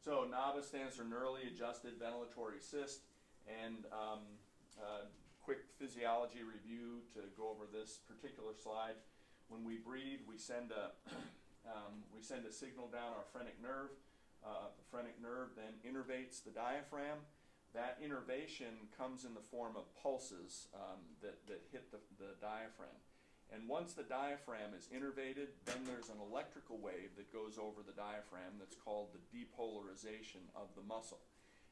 So NAVA stands for Neurally Adjusted Ventilatory Assist, and quick physiology review to go over this particular slide. When we breathe, we send a signal down our phrenic nerve. The phrenic nerve then innervates the diaphragm. That innervation comes in the form of pulses that hit the diaphragm. And once the diaphragm is innervated, then there's an electrical wave that goes over the diaphragm that's called the depolarization of the muscle.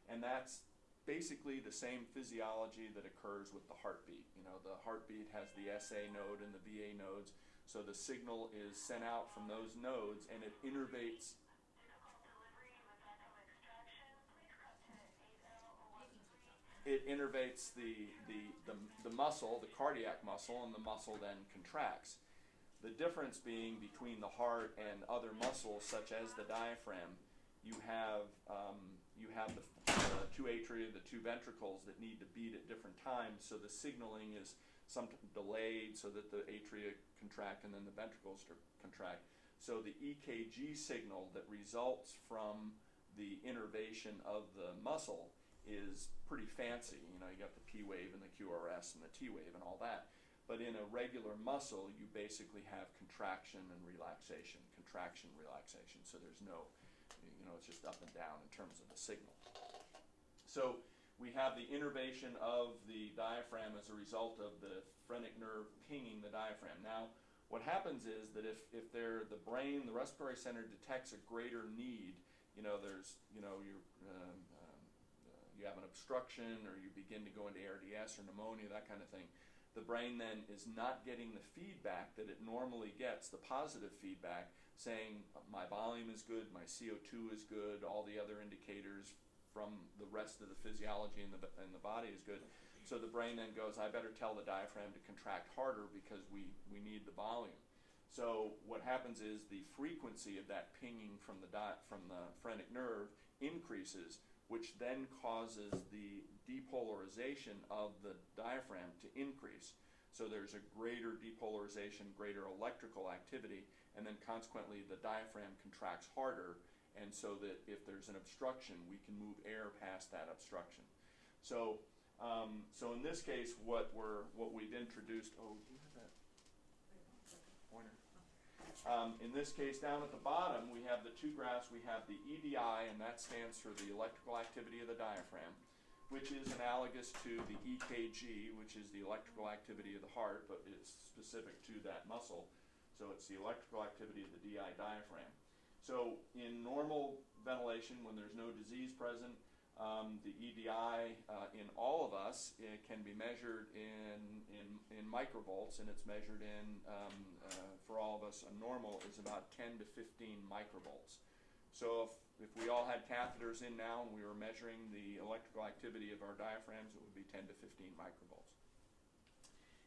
And that's basically the same physiology that occurs with the heartbeat. You know, the heartbeat has the SA node and the VA nodes, so the signal is sent out from those nodes and it innervates. It innervates the muscle, the cardiac muscle, and the muscle then contracts. The difference being between the heart and other muscles, such as the diaphragm, you have the two atria, the two ventricles that need to beat at different times, so the signaling is sometimes delayed so that the atria contract and then the ventricles contract. So the EKG signal that results from the innervation of the muscle is pretty fancy. You know, you got the P wave and the QRS and the T wave and all that. But in a regular muscle, you basically have contraction and relaxation, contraction, relaxation. So there's no, you know, it's just up and down in terms of the signal. So we have the innervation of the diaphragm as a result of the phrenic nerve pinging the diaphragm. Now, what happens is that if the brain, the respiratory center detects a greater need, you know, there's, you know, you have an obstruction or you begin to go into ARDS or pneumonia, that kind of thing, the brain then is not getting the feedback that it normally gets, the positive feedback saying my volume is good, my CO2 is good, all the other indicators from the rest of the physiology in the body is good. So the brain then goes, I better tell the diaphragm to contract harder because we need the volume. So what happens is the frequency of that pinging from the phrenic nerve increases, which then causes the depolarization of the diaphragm to increase. So there's a greater depolarization, greater electrical activity, and then consequently the diaphragm contracts harder, and so that if there's an obstruction, we can move air past that obstruction. So, so in this case, what we've introduced. Oh, do you have that pointer? In this case, down at the bottom, we have the two graphs. We have the EDI, and that stands for the electrical activity of the diaphragm, which is analogous to the EKG, which is the electrical activity of the heart, but it's specific to that muscle. So it's the electrical activity of the DI diaphragm. So in normal ventilation, when there's no disease present, the EDI in all of us, it can be measured in microvolts, and it's measured in, for all of us, a normal is about 10 to 15 microvolts. So if we all had catheters in now and we were measuring the electrical activity of our diaphragms, it would be 10 to 15 microvolts.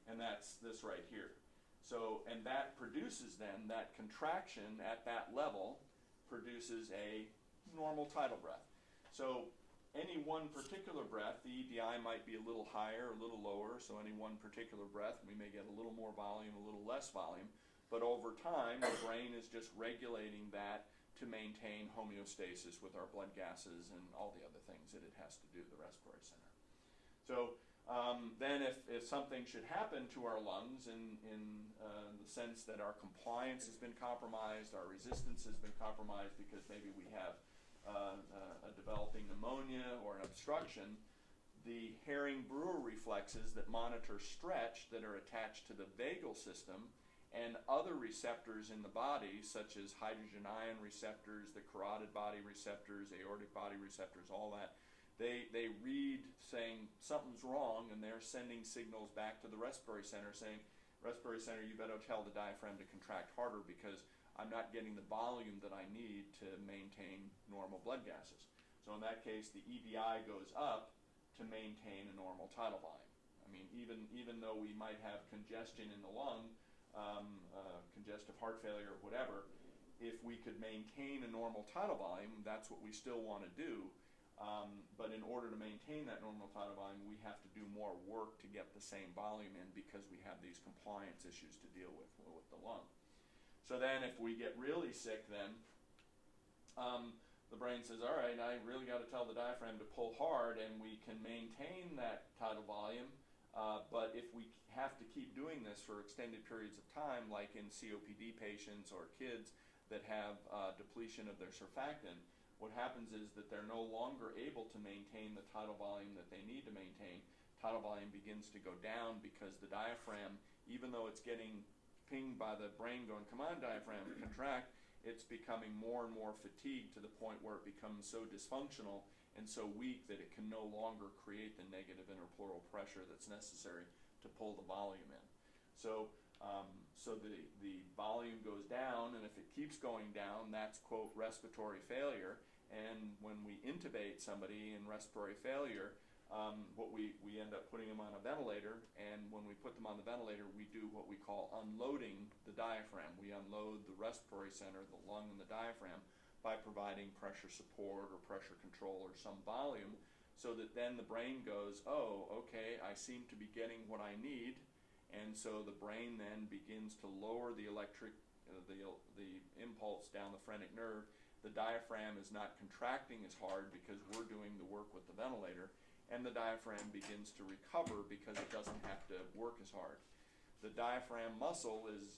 And that's this right here. So, and that produces then, that contraction at that level produces a normal tidal breath. So any one particular breath, the EDI might be a little higher, a little lower, so any one particular breath, we may get a little more volume, a little less volume, but over time, the brain is just regulating that to maintain homeostasis with our blood gases and all the other things that it has to do, the respiratory center. So then if something should happen to our lungs in the sense that our compliance has been compromised, our resistance has been compromised because maybe we have a developing pneumonia or an obstruction, the Herring-Brewer reflexes that monitor stretch that are attached to the vagal system and other receptors in the body, such as hydrogen ion receptors, the carotid body receptors, aortic body receptors, all that, they read saying something's wrong, and they're sending signals back to the respiratory center saying, respiratory center, you better tell the diaphragm to contract harder because I'm not getting the volume that I need to maintain normal blood gases. So in that case, the EDI goes up to maintain a normal tidal volume. I mean, even though we might have congestion in the lung, congestive heart failure or whatever, if we could maintain a normal tidal volume, that's what we still want to do. But in order to maintain that normal tidal volume, we have to do more work to get the same volume in because we have these compliance issues to deal with the lung. So then if we get really sick then, the brain says, all right, I really got to tell the diaphragm to pull hard, and we can maintain that tidal volume. But if we have to keep doing this for extended periods of time, like in COPD patients or kids that have depletion of their surfactant, what happens is that they're no longer able to maintain the tidal volume that they need to maintain. Tidal volume begins to go down because the diaphragm, even though it's getting pinged by the brain going, come on diaphragm, contract, it's becoming more and more fatigued to the point where it becomes so dysfunctional and so weak that it can no longer create the negative interpleural pressure that's necessary to pull the volume in. So, so the volume goes down, and if it keeps going down, that's, quote, respiratory failure. And when we intubate somebody in respiratory failure, what we end up putting them on a ventilator, and when we put them on the ventilator, we do what we call unloading the diaphragm. We unload the respiratory center, the lung and the diaphragm, by providing pressure support or pressure control or some volume, so that then the brain goes, oh, okay, I seem to be getting what I need, and so the brain then begins to lower the electric, the impulse down the phrenic nerve. The diaphragm is not contracting as hard because we're doing the work with the ventilator, and the diaphragm begins to recover because it doesn't have to work as hard. The diaphragm muscle is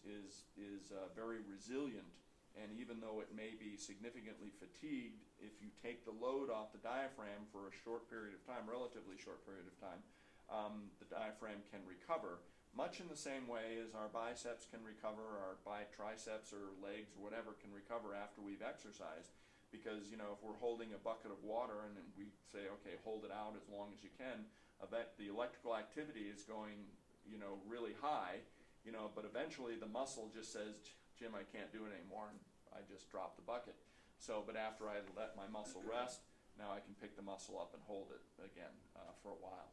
very resilient, and even though it may be significantly fatigued, if you take the load off the diaphragm for a short period of time, relatively short period of time, the diaphragm can recover, much in the same way as our biceps can recover, our triceps or legs or whatever can recover after we've exercised. Because, you know, if we're holding a bucket of water and we say, okay, hold it out as long as you can, I bet the electrical activity is going, you know, really high, you know, but eventually the muscle just says, Jim, I can't do it anymore, and I just drop the bucket. So, but after I let my muscle rest, now I can pick the muscle up and hold it again for a while.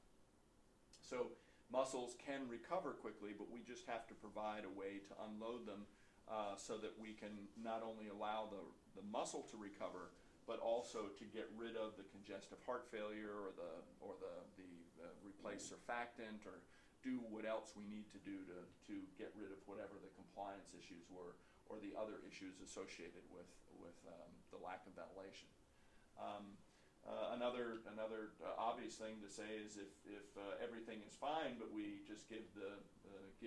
So muscles can recover quickly, but we just have to provide a way to unload them so that we can not only allow the muscle to recover, but also to get rid of the congestive heart failure or the replace surfactant, or do what else we need to do to get rid of whatever the compliance issues were or the other issues associated with the lack of ventilation. Another obvious thing to say is if everything is fine, but we just give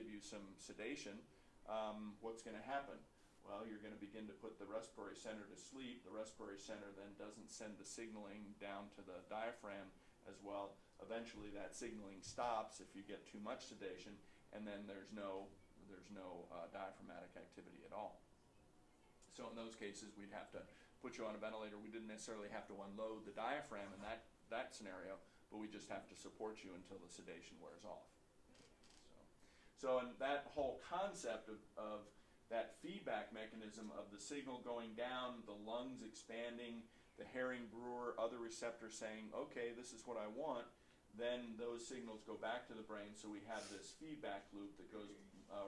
you some sedation, what's going to happen? Well, you're going to begin to put the respiratory center to sleep. The respiratory center then doesn't send the signaling down to the diaphragm as well. Eventually that signaling stops if you get too much sedation, and then there's no diaphragmatic activity at all. So in those cases, we'd have to put you on a ventilator. We didn't necessarily have to unload the diaphragm in that scenario, but we just have to support you until the sedation wears off. So and that whole concept of that feedback mechanism of the signal going down, the lungs expanding, the Herring-Brewer, other receptors saying, okay, this is what I want, then those signals go back to the brain, so we have this feedback loop that goes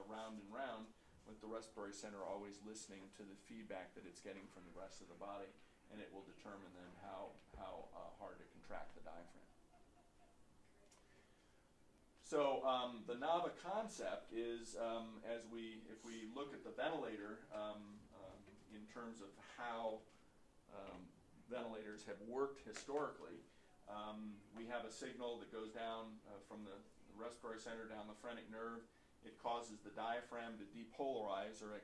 round and round, with the respiratory center always listening to the feedback that it's getting from the rest of the body, and it will determine then how hard to contract the diaphragm. So the NAVA concept is, if we look at the ventilator in terms of how ventilators have worked historically, we have a signal that goes down from the respiratory center down the phrenic nerve. It causes the diaphragm to depolarize or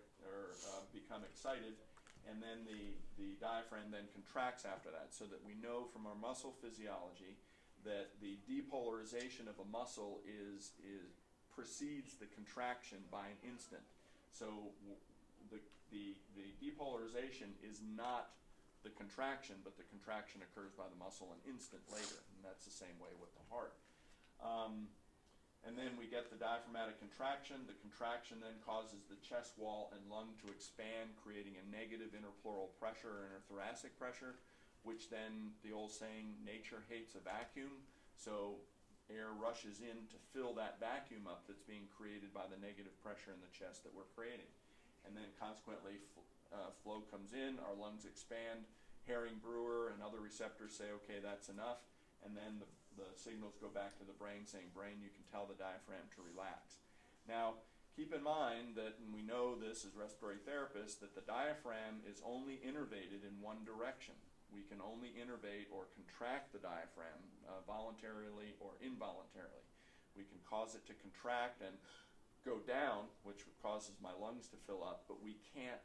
become excited, and then the diaphragm then contracts after that, so that we know from our muscle physiology that the depolarization of a muscle precedes the contraction by an instant. So the depolarization is not the contraction, but the contraction occurs by the muscle an instant later, and that's the same way with the heart. And then we get the diaphragmatic contraction. The contraction then causes the chest wall and lung to expand, creating a negative interpleural pressure or interthoracic pressure, which then, the old saying, nature hates a vacuum, so air rushes in to fill that vacuum up that's being created by the negative pressure in the chest that we're creating. And then consequently, flow comes in, our lungs expand, Herring-Brewer and other receptors say, okay, that's enough, and then the signals go back to the brain saying, brain, you can tell the diaphragm to relax. Now, keep in mind that, and we know this as respiratory therapists, that the diaphragm is only innervated in one direction. We can only innervate or contract the diaphragm voluntarily or involuntarily. We can cause it to contract and go down, which causes my lungs to fill up, but we can't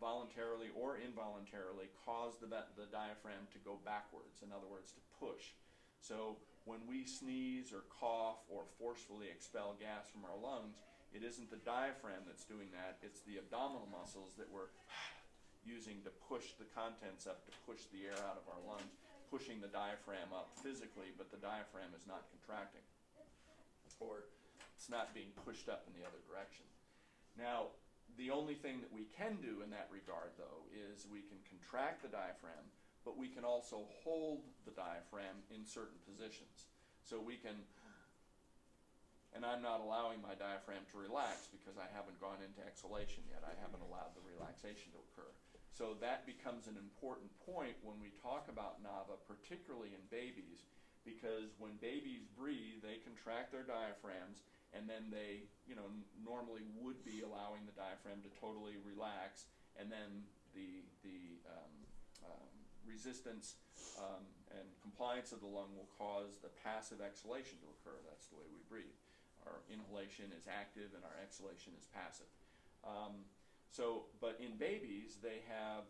voluntarily or involuntarily cause the diaphragm to go backwards, in other words, to push. So when we sneeze or cough or forcefully expel gas from our lungs, it isn't the diaphragm that's doing that, it's the abdominal muscles that we're using to push the contents up, to push the air out of our lungs, pushing the diaphragm up physically, but the diaphragm is not contracting, or it's not being pushed up in the other direction. Now, the only thing that we can do in that regard, though, is we can contract the diaphragm, but we can also hold the diaphragm in certain positions. So we can, and I'm not allowing my diaphragm to relax because I haven't gone into exhalation yet. I haven't allowed the relaxation to occur. So that becomes an important point when we talk about NAVA, particularly in babies, because when babies breathe, they contract their diaphragms, and then they, normally would be allowing the diaphragm to totally relax, and then the resistance and compliance of the lung will cause the passive exhalation to occur. That's the way we breathe. Our inhalation is active and our exhalation is passive. But in babies, they have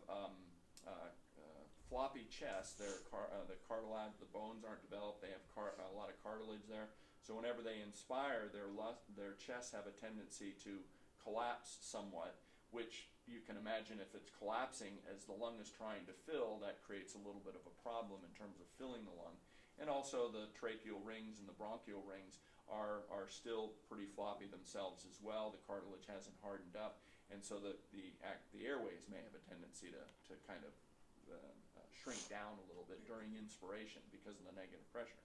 floppy chests. The cartilage, the bones aren't developed. They have a lot of cartilage there. So whenever they inspire, their chests have a tendency to collapse somewhat, which you can imagine if it's collapsing as the lung is trying to fill, that creates a little bit of a problem in terms of filling the lung. And also the tracheal rings and the bronchial rings are still pretty floppy themselves as well. The cartilage hasn't hardened up, and so the airways may have a tendency to kind of shrink down a little bit during inspiration because of the negative pressure.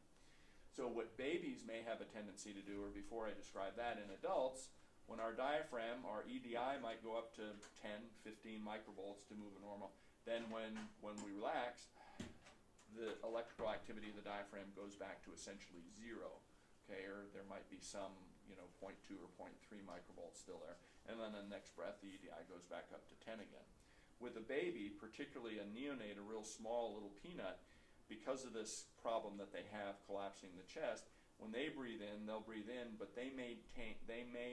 So what babies may have a tendency to do, or before I describe that, in adults, when our diaphragm, our EDI might go up to 10, 15 microvolts to move a normal, then when we relax, the electrical activity of the diaphragm goes back to essentially zero, okay, or there might be some, 0.2 or 0.3 microvolts still there, and then in the next breath, the EDI goes back up to 10 again. With a baby, particularly a neonate, a real small little peanut, because of this problem that they have collapsing the chest, when they breathe in, they'll breathe in, but they may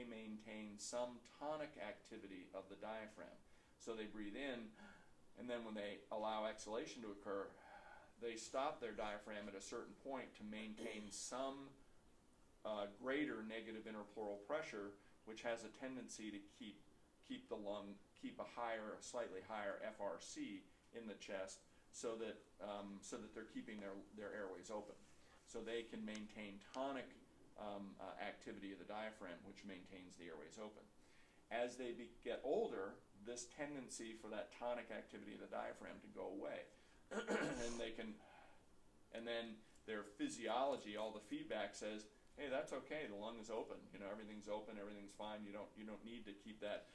maintain some tonic activity of the diaphragm. So they breathe in, and then when they allow exhalation to occur, they stop their diaphragm at a certain point to maintain some greater negative interpleural pressure, which has a tendency to keep the lung, keep a slightly higher FRC in the chest, so that they're keeping their airways open. So they can maintain tonic activity of the diaphragm, which maintains the airways open. As they get older, this tendency for that tonic activity of the diaphragm to go away, and then their physiology, all the feedback says, hey, that's okay, the lung is open, everything's open, everything's fine, you don't need to keep that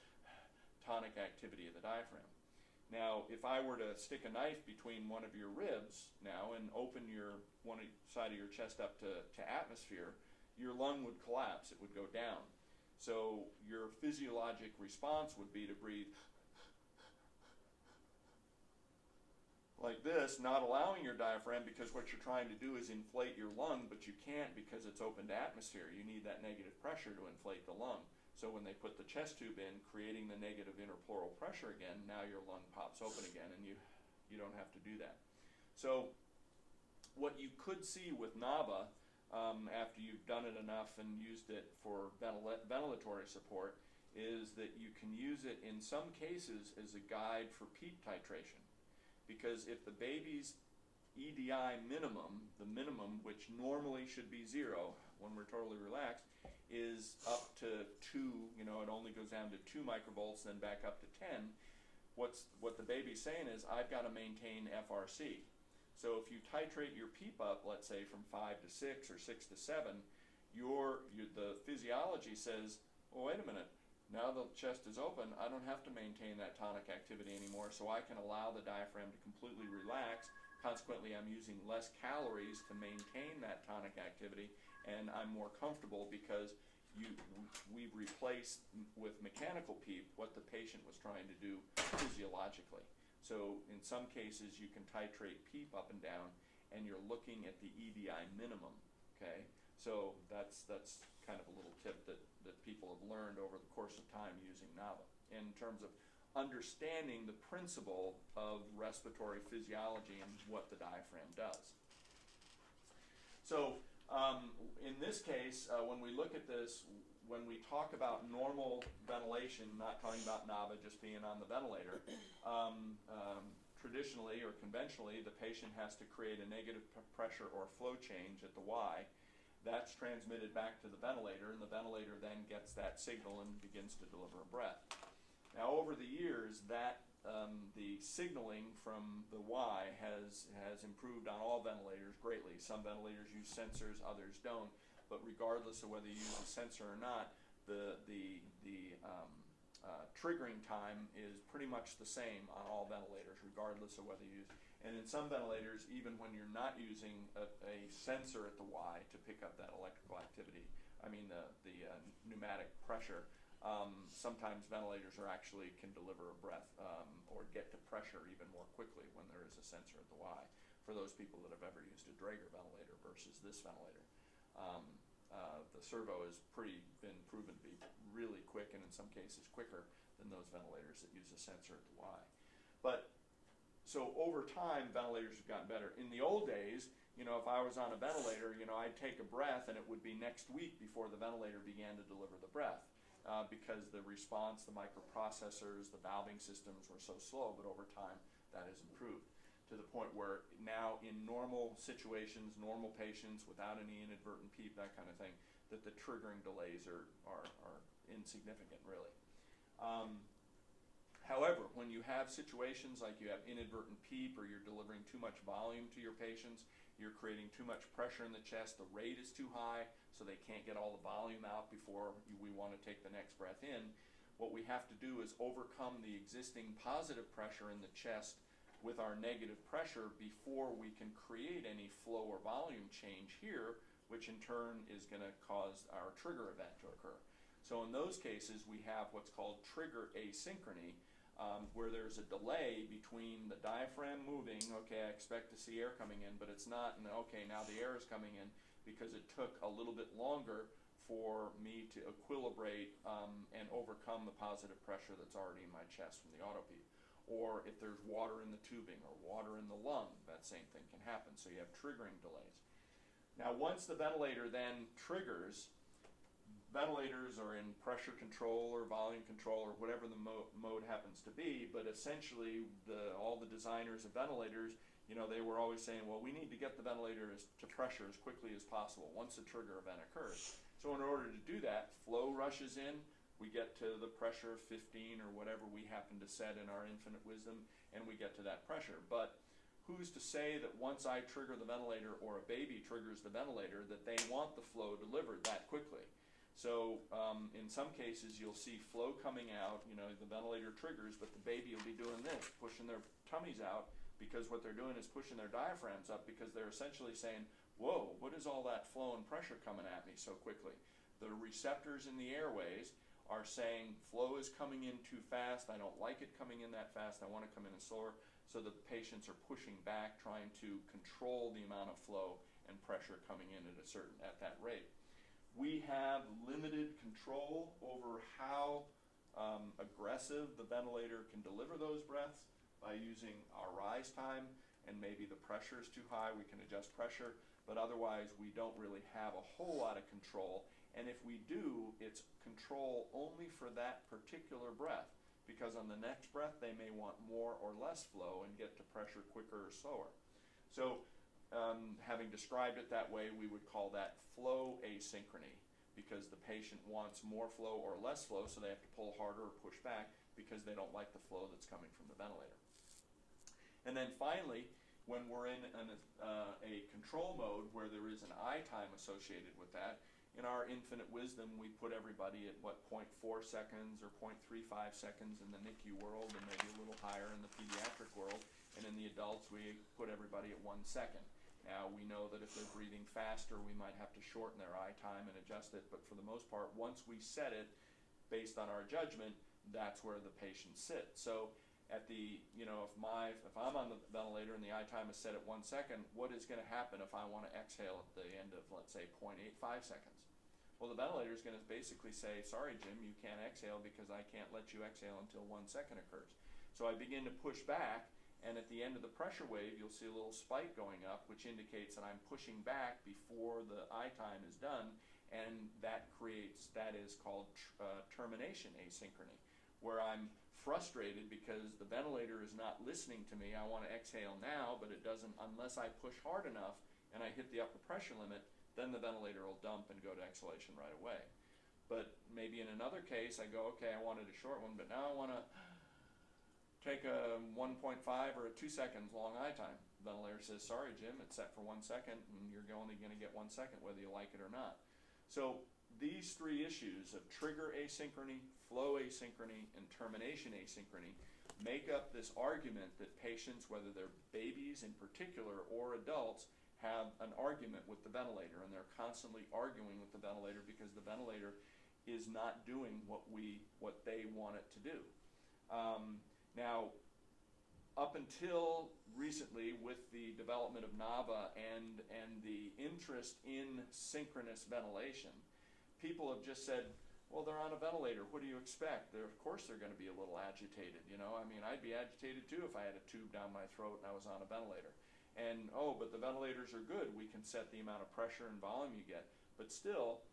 tonic activity of the diaphragm. Now, if I were to stick a knife between one of your ribs now and open one side of your chest up to atmosphere, your lung would collapse, it would go down. So your physiologic response would be to breathe like this, not allowing your diaphragm, because what you're trying to do is inflate your lung, but you can't because it's open to atmosphere. You need that negative pressure to inflate the lung. So when they put the chest tube in, creating the negative interpleural pressure again, now your lung pops open again, and you don't have to do that. So what you could see with NAVA, after you've done it enough and used it for ventilatory support, is that you can use it in some cases as a guide for PEEP titration. Because if the baby's EDI minimum, the minimum which normally should be 0 when we're totally relaxed, is up to 2, it only goes down to 2 microvolts, then back up to 10, what the baby's saying is, I've got to maintain FRC. So if you titrate your PEEP up, let's say from 5 to 6 or 6 to 7, the physiology says, well, wait a minute, now the chest is open, I don't have to maintain that tonic activity anymore, so I can allow the diaphragm to completely relax. Consequently, I'm using less calories to maintain that tonic activity, and I'm more comfortable because we've replaced with mechanical PEEP what the patient was trying to do physiologically. So in some cases you can titrate PEEP up and down, and you're looking at the EVI minimum, okay? So that's kind of a little tip that people have learned over the course of time using NAVA in terms of understanding the principle of respiratory physiology and what the diaphragm does. So in this case, when we look at this, when we talk about normal ventilation, not talking about NAVA just being on the ventilator, traditionally or conventionally, the patient has to create a negative pressure or flow change at the Y. That's transmitted back to the ventilator, and the ventilator then gets that signal and begins to deliver a breath. Now, over the years, that the signaling from the Y has improved on all ventilators greatly. Some ventilators use sensors, others don't. But regardless of whether you use a sensor or not, the triggering time is pretty much the same on all ventilators, regardless of whether you use. And in some ventilators, even when you're not using a sensor at the Y to pick up that electrical activity, I mean the pneumatic pressure, sometimes ventilators can deliver a breath or get to pressure even more quickly when there is a sensor at the Y, for those people that have ever used a Draeger ventilator versus this ventilator. The servo has been proven to be really quick, and in some cases quicker than those ventilators that use a sensor at the Y. But so over time, ventilators have gotten better. In the old days, if I was on a ventilator, I'd take a breath, and it would be next week before the ventilator began to deliver the breath, because the response, the microprocessors, the valving systems were so slow. But over time, that has improved to the point where now in normal situations, normal patients without any inadvertent PEEP, that kind of thing, that the triggering delays are insignificant, really. However, when you have situations like you have inadvertent PEEP, or you're delivering too much volume to your patients, you're creating too much pressure in the chest, the rate is too high, so they can't get all the volume out before we want to take the next breath in, what we have to do is overcome the existing positive pressure in the chest with our negative pressure before we can create any flow or volume change here, which in turn is going to cause our trigger event to occur. So in those cases, we have what's called trigger asynchrony, where there's a delay between the diaphragm moving, okay, I expect to see air coming in, but it's not, and okay, now the air is coming in because it took a little bit longer for me to equilibrate and overcome the positive pressure that's already in my chest from the auto-PEEP. Or if there's water in the tubing or water in the lung, that same thing can happen. So you have triggering delays. Now, once the ventilator then triggers, ventilators are in pressure control or volume control or whatever the mode happens to be, but essentially all the designers of ventilators, they were always saying, well, we need to get the ventilator to pressure as quickly as possible once the trigger event occurs. So in order to do that, flow rushes in, we get to the pressure of 15 or whatever we happen to set in our infinite wisdom, and we get to that pressure. But who's to say that once I trigger the ventilator or a baby triggers the ventilator that they want the flow delivered that quickly? So in some cases you'll see flow coming out, the ventilator triggers, but the baby will be doing this, pushing their tummies out, because what they're doing is pushing their diaphragms up, because they're essentially saying, whoa, what is all that flow and pressure coming at me so quickly? The receptors in the airways are saying flow is coming in too fast, I don't like it coming in that fast, I want to come in slower, so the patients are pushing back, trying to control the amount of flow and pressure coming in at that rate. We have limited control over how aggressive the ventilator can deliver those breaths by using our rise time, and maybe the pressure is too high, we can adjust pressure, but otherwise we don't really have a whole lot of control. And if we do, it's control only for that particular breath, because on the next breath they may want more or less flow and get to pressure quicker or slower. So having described it that way, we would call that flow asynchrony, because the patient wants more flow or less flow, so they have to pull harder or push back because they don't like the flow that's coming from the ventilator. And then finally, when we're in a control mode where there is an I time associated with that, in our infinite wisdom, we put everybody at, 0.4 seconds or 0.35 seconds in the NICU world, and maybe a little higher in the pediatric world. And in the adults, we put everybody at 1 second. Now, we know that if they're breathing faster, we might have to shorten their I time and adjust it. But for the most part, once we set it, based on our judgment, that's where the patient sits. So at the, if I'm on the ventilator and the I time is set at 1 second, what is going to happen if I want to exhale at the end of, let's say, 0.85 seconds? Well, the ventilator is going to basically say, sorry, Jim, you can't exhale because I can't let you exhale until 1 second occurs. So I begin to push back, and at the end of the pressure wave, you'll see a little spike going up, which indicates that I'm pushing back before the I time is done, and that is called termination asynchrony, where I'm frustrated because the ventilator is not listening to me. I want to exhale now, but it doesn't unless I push hard enough and I hit the upper pressure limit. Then the ventilator will dump and go to exhalation right away. But maybe in another case, I go, okay, I wanted a short one, but now I want to take a 1.5 or a 2 seconds long I time. The ventilator says, sorry, Jim, it's set for 1 second, and you're only going to get 1 second whether you like it or not. So these three issues of trigger asynchrony, flow asynchrony, and termination asynchrony make up this argument that patients, whether they're babies in particular or adults, have an argument with the ventilator, and they're constantly arguing with the ventilator because the ventilator is not doing what they want it to do. Now, up until recently, with the development of NAVA and the interest in synchronous ventilation, people have just said, well, they're on a ventilator. What do you expect? Of course they're going to be a little agitated. I mean, I'd be agitated too if I had a tube down my throat and I was on a ventilator. And, oh, but the ventilators are good. We can set the amount of pressure and volume you get. But still,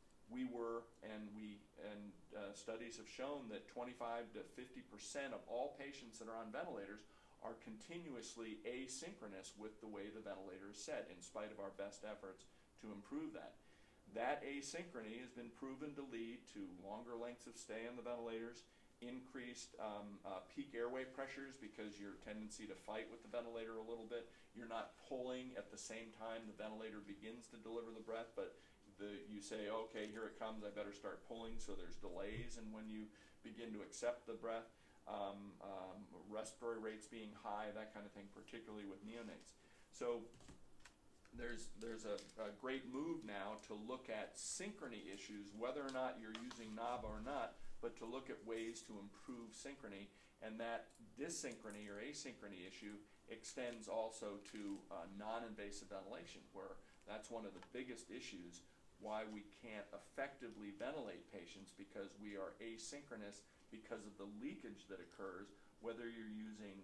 studies have shown that 25 to 50% of all patients that are on ventilators are continuously asynchronous with the way the ventilator is set, in spite of our best efforts to improve that. That asynchrony has been proven to lead to longer lengths of stay on the ventilators, increased peak airway pressures because your tendency to fight with the ventilator a little bit. You're not pulling at the same time the ventilator begins to deliver the breath, but you say, okay, here it comes, I better start pulling, so there's delays, and when you begin to accept the breath, respiratory rates being high, that kind of thing, particularly with neonates. So there's a great move now to look at synchrony issues, whether or not you're using NAVA or not, but to look at ways to improve synchrony, and that dysynchrony or asynchrony issue extends also to non-invasive ventilation, where that's one of the biggest issues why we can't effectively ventilate patients, because we are asynchronous because of the leakage that occurs, whether you're using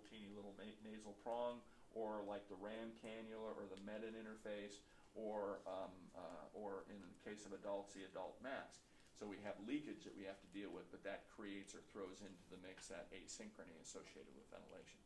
teeny little nasal prong, or like the RAM cannula or the Medin interface, or in the case of adults, the adult mask. So we have leakage that we have to deal with, but that creates or throws into the mix that asynchrony associated with ventilation.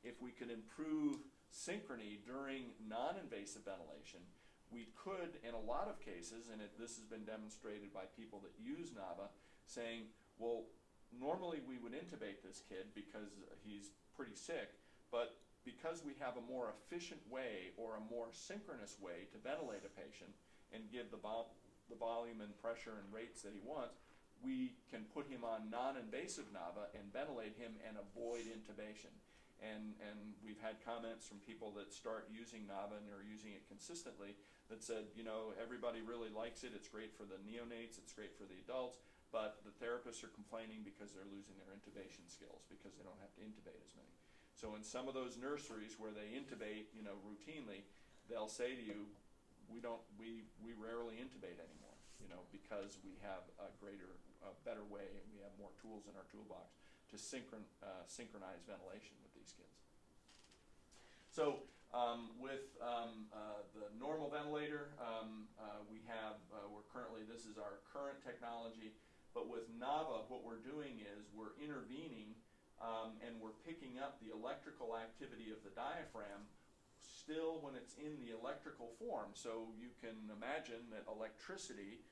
If we could improve synchrony during non-invasive ventilation, we could, in a lot of cases, and this has been demonstrated by people that use NAVA, saying, well, normally we would intubate this kid because he's pretty sick, but because we have a more efficient way or a more synchronous way to ventilate a patient and give the volume and pressure and rates that he wants, we can put him on non-invasive NAVA and ventilate him and avoid intubation. And we've had comments from people that start using NAVA and are using it consistently that said, everybody really likes it, it's great for the neonates, it's great for the adults, but the therapists are complaining because they're losing their intubation skills because they don't have to intubate as many. So in some of those nurseries where they intubate, routinely, they'll say to you, we rarely intubate anymore, because we have a better way, and we have more tools in our toolbox to synchronize ventilation with these kids. So with the normal ventilator, this is our current technology, but with NAVA, what we're doing is we're intervening and we're picking up the electrical activity of the diaphragm still when it's in the electrical form. So you can imagine that electricity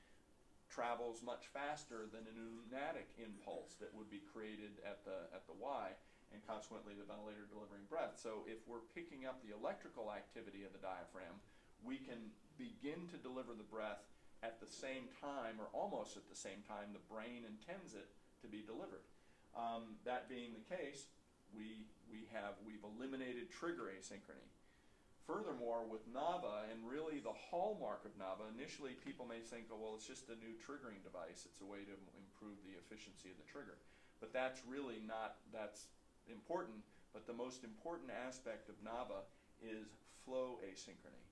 travels much faster than a pneumatic impulse that would be created at the Y, and consequently the ventilator delivering breath. So if we're picking up the electrical activity of the diaphragm, we can begin to deliver the breath at the same time, or almost at the same time, the brain intends it to be delivered. That being the case, we've eliminated trigger asynchrony. Furthermore, with NAVA, and really the hallmark of NAVA, initially people may think, oh, well, it's just a new triggering device. It's a way to improve the efficiency of the trigger. But that's really not, that's important, but the most important aspect of NAVA is flow asynchrony.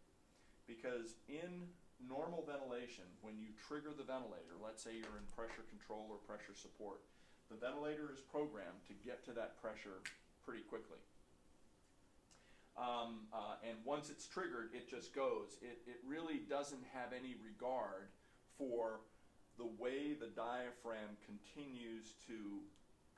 Because in normal ventilation, when you trigger the ventilator, let's say you're in pressure control or pressure support, the ventilator is programmed to get to that pressure pretty quickly. And once it's triggered, it just goes. It really doesn't have any regard for the way the diaphragm continues to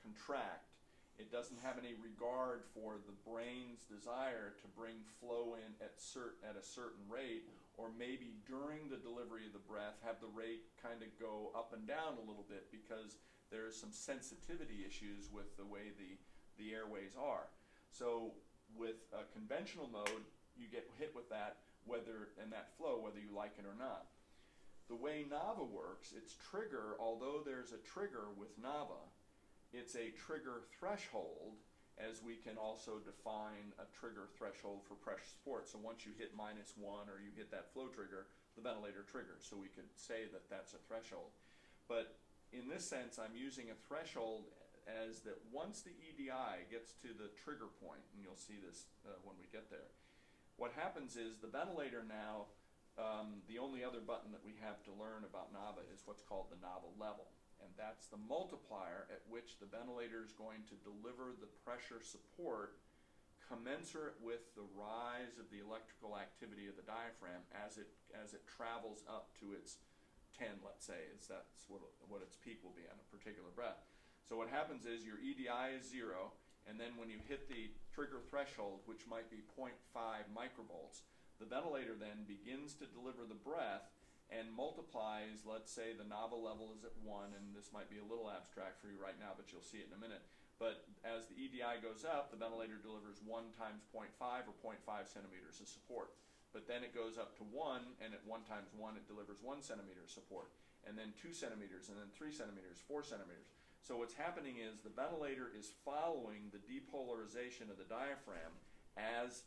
contract. It doesn't have any regard for the brain's desire to bring flow in at a certain rate, or maybe during the delivery of the breath have the rate kind of go up and down a little bit because there's some sensitivity issues with the way the airways are. So with a conventional mode, you get hit with that and that flow, whether you like it or not. The way NAVA works, its trigger, although there's a trigger with NAVA, it's a trigger threshold, as we can also define a trigger threshold for pressure support. So once you hit -1 or you hit that flow trigger, the ventilator triggers. So we could say that that's a threshold. But in this sense, I'm using a threshold as that once the EDI gets to the trigger point, and you'll see this when we get there, what happens is the ventilator now, the only other button that we have to learn about NAVA is what's called the NAVA level. And that's the multiplier at which the ventilator is going to deliver the pressure support commensurate with the rise of the electrical activity of the diaphragm as it travels up to its 10, let's say, that's what its peak will be on a particular breath. So what happens is your EDI is 0, and then when you hit the trigger threshold, which might be 0.5 microvolts, the ventilator then begins to deliver the breath and multiplies. Let's say the NAVA level is at 1, and this might be a little abstract for you right now, but you'll see it in a minute. But as the EDI goes up, the ventilator delivers 1 times 0.5 or 0.5 centimeters of support. But then it goes up to 1, and at 1 times 1, it delivers 1 centimeter support, and then 2 centimeters, and then 3 centimeters, 4 centimeters. So what's happening is the ventilator is following the depolarization of the diaphragm as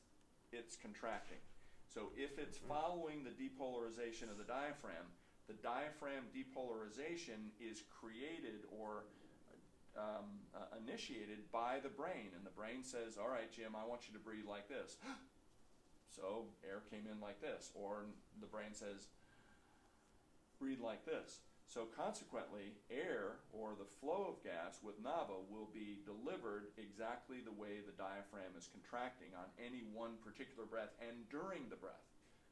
it's contracting. So if it's following the depolarization of the diaphragm depolarization is created or initiated by the brain. And the brain says, all right, Jim, I want you to breathe like this. So air came in like this. Or the brain says, breathe like this. So consequently, air, or the flow of gas with NAVA, will be delivered exactly the way the diaphragm is contracting on any one particular breath and during the breath.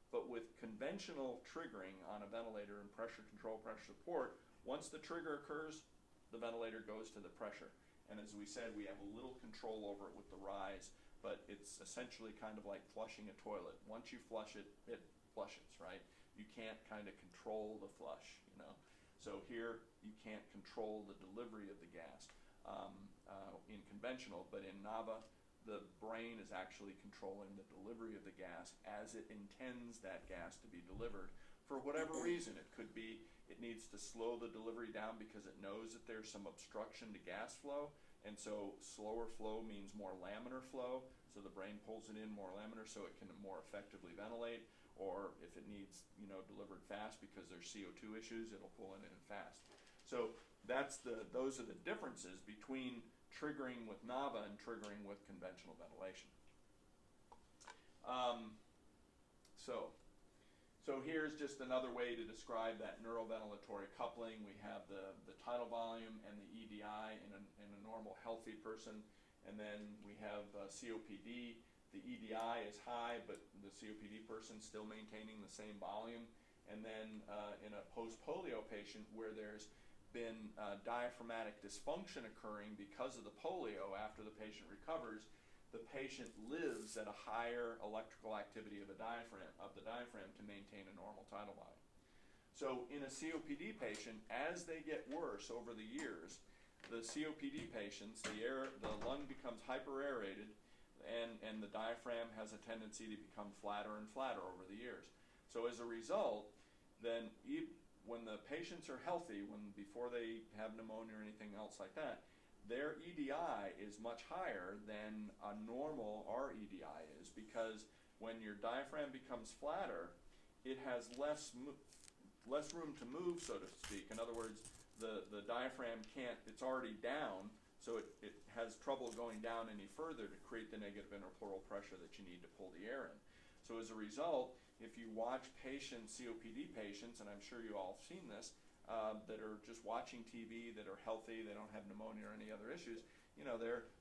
But with conventional triggering on a ventilator and pressure control, pressure support, once the trigger occurs, the ventilator goes to the pressure. And as we said, we have a little control over it with the rise, but it's essentially kind of like flushing a toilet. Once you flush it, it flushes, right? You can't kind of control the flush, you know. So here, you can't control the delivery of the gas in conventional, but in NAVA, the brain is actually controlling the delivery of the gas as it intends that gas to be delivered for whatever reason. It could be it needs to slow the delivery down because it knows that there's some obstruction to gas flow, and so slower flow means more laminar flow, so the brain pulls it in more laminar so it can more effectively ventilate. Or if it needs, you know, delivered fast because there's CO2 issues, it'll pull it in fast. So those are the differences between triggering with NAVA and triggering with conventional ventilation. So here's just another way to describe that neuroventilatory coupling. We have the tidal volume and the EDI in a normal healthy person, and then we have COPD. The EDI is high, but the COPD person still maintaining the same volume. And then in a post-polio patient where there's been diaphragmatic dysfunction occurring because of the polio after the patient recovers, the patient lives at a higher electrical activity of the diaphragm to maintain a normal tidal volume. So in a COPD patient, as they get worse over the years, the COPD patients, the lung becomes hyperaerated, and the diaphragm has a tendency to become flatter and flatter over the years. So as a result, then when the patients are healthy, before they have pneumonia or anything else like that, their EDI is much higher than a normal EDI is, because when your diaphragm becomes flatter, it has less room to move, so to speak. In other words, the diaphragm can't, it's already down, So it has trouble going down any further to create the negative interpleural pressure that you need to pull the air in. So as a result, if you watch patients, COPD patients, and I'm sure you all have seen this, that are just watching TV, that are healthy, they don't have pneumonia or any other issues, you know, they're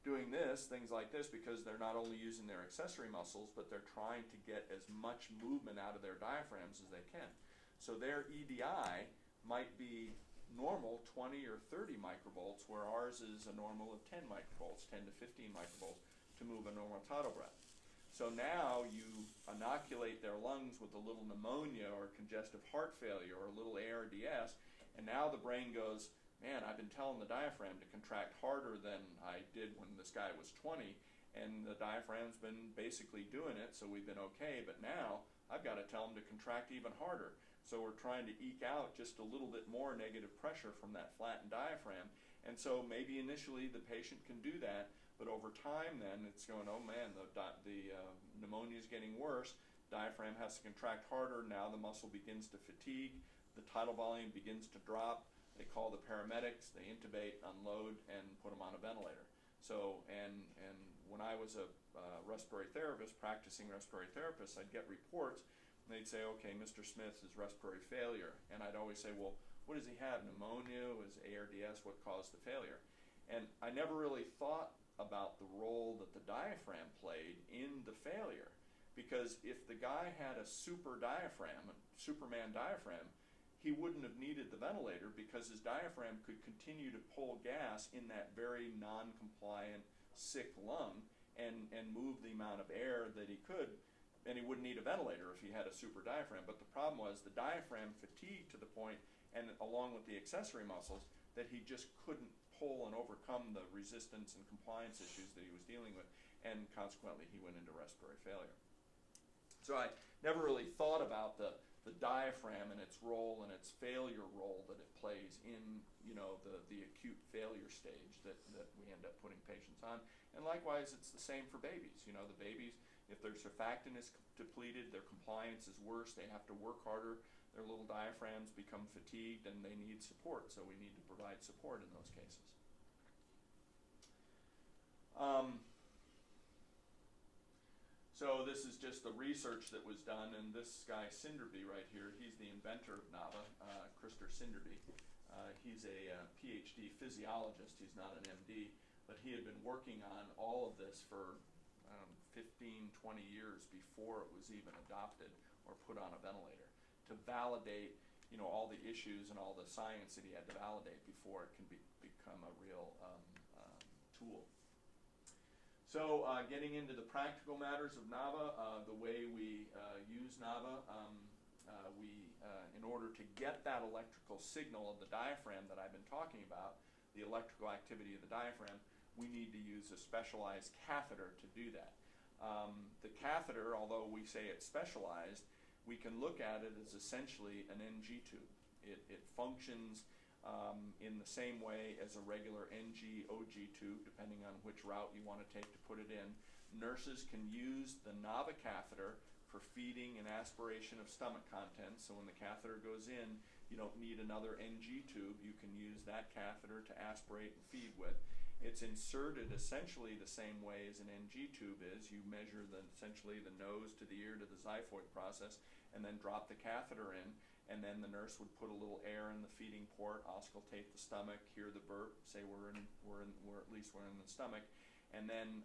doing this, things like this, because they're not only using their accessory muscles, but they're trying to get as much movement out of their diaphragms as they can. So their EDI might be normal 20 or 30 microvolts, where ours is a normal of 10 microvolts, 10 to 15 microvolts to move a normal tidal breath. So now you inoculate their lungs with a little pneumonia or congestive heart failure or a little ARDS, and now the brain goes, man, I've been telling the diaphragm to contract harder than I did when this guy was 20, and the diaphragm's been basically doing it, so we've been okay, but now I've got to tell them to contract even harder. So we're trying to eke out just a little bit more negative pressure from that flattened diaphragm, and so maybe initially the patient can do that, but over time then it's going, oh man, the pneumonia is getting worse, diaphragm has to contract harder, now the muscle begins to fatigue, the tidal volume begins to drop, they call the paramedics, they intubate, unload, and put them on a ventilator. So, and when I was a respiratory therapist, practicing respiratory therapist, I'd get reports, and they'd say, okay, Mr. Smith is respiratory failure, and I'd always say, well, what does he have, pneumonia, was ARDS, what caused the failure? And I never really thought about the role that the diaphragm played in the failure, because if the guy had a super diaphragm, a Superman diaphragm, he wouldn't have needed the ventilator because his diaphragm could continue to pull gas in that very non-compliant, sick lung and move the amount of air that he could, and he wouldn't need a ventilator if he had a super diaphragm. But the problem was the diaphragm fatigued to the point, and along with the accessory muscles, that he just couldn't pull and overcome the resistance and compliance issues that he was dealing with, and consequently he went into respiratory failure. So I never really thought about the diaphragm and its role and its failure role that it plays in, you know, the acute failure stage that we end up putting patients on. And likewise, it's the same for babies. You know, the babies, if their surfactant is depleted, their compliance is worse, they have to work harder, their little diaphragms become fatigued, and they need support, so we need to provide support in those cases. So this is just the research that was done, and this guy Sinderby right here, he's the inventor of NAVA, Christer Sinderby. He's a PhD physiologist, he's not an MD, but he had been working on all of this for 15, 20 years before it was even adopted or put on a ventilator, to validate, you know, all the issues and all the science that he had to validate before it can become a real tool. So getting into the practical matters of NAVA, the way we use NAVA, in order to get that electrical signal of the diaphragm that I've been talking about, the electrical activity of the diaphragm, we need to use a specialized catheter to do that. The catheter, although we say it's specialized, we can look at it as essentially an NG tube. It functions in the same way as a regular NG, OG tube, depending on which route you want to take to put it in. Nurses can use the NAVA catheter for feeding and aspiration of stomach contents, so when the catheter goes in, you don't need another NG tube. You can use that catheter to aspirate and feed with. It's inserted essentially the same way as an NG tube is. You measure essentially the nose to the ear to the xiphoid process, and then drop the catheter in, and then the nurse would put a little air in the feeding port, auscultate the stomach, hear the burp, say we're in the stomach, and then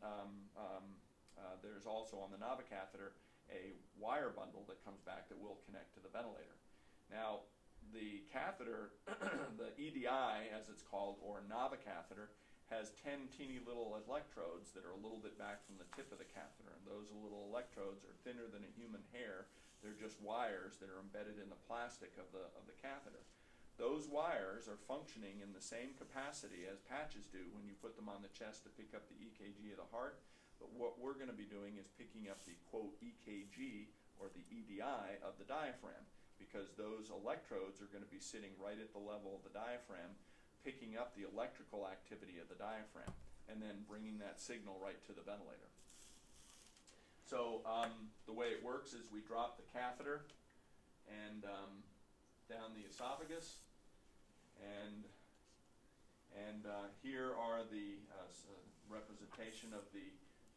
there's also on the NAVA catheter a wire bundle that comes back that will connect to the ventilator. Now, the catheter, the EDI as it's called, or NAVA catheter, has 10 teeny little electrodes that are a little bit back from the tip of the catheter, and those little electrodes are thinner than a human hair. They're just wires that are embedded in the plastic of the catheter. Those wires are functioning in the same capacity as patches do when you put them on the chest to pick up the EKG of the heart, but what we're going to be doing is picking up the, quote, EKG, or the EDI, of the diaphragm, because those electrodes are going to be sitting right at the level of the diaphragm, picking up the electrical activity of the diaphragm, and then bringing that signal right to the ventilator. So the way it works is we drop the catheter and down the esophagus, and And here are the representation of the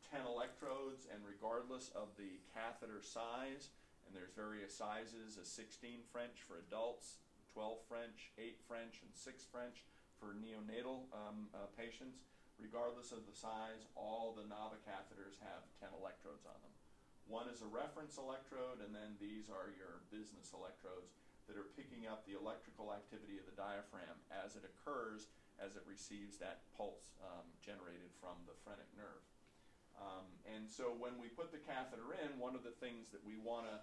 10 electrodes, and regardless of the catheter size, and there's various sizes, a 16 French for adults, 12 French, 8 French, and 6 French for neonatal patients. Regardless of the size, all the NAVA catheters have 10 electrodes on them. One is a reference electrode, and then these are your business electrodes that are picking up the electrical activity of the diaphragm as it occurs, as it receives that pulse generated from the phrenic nerve. And so when we put the catheter in, one of the things that we want to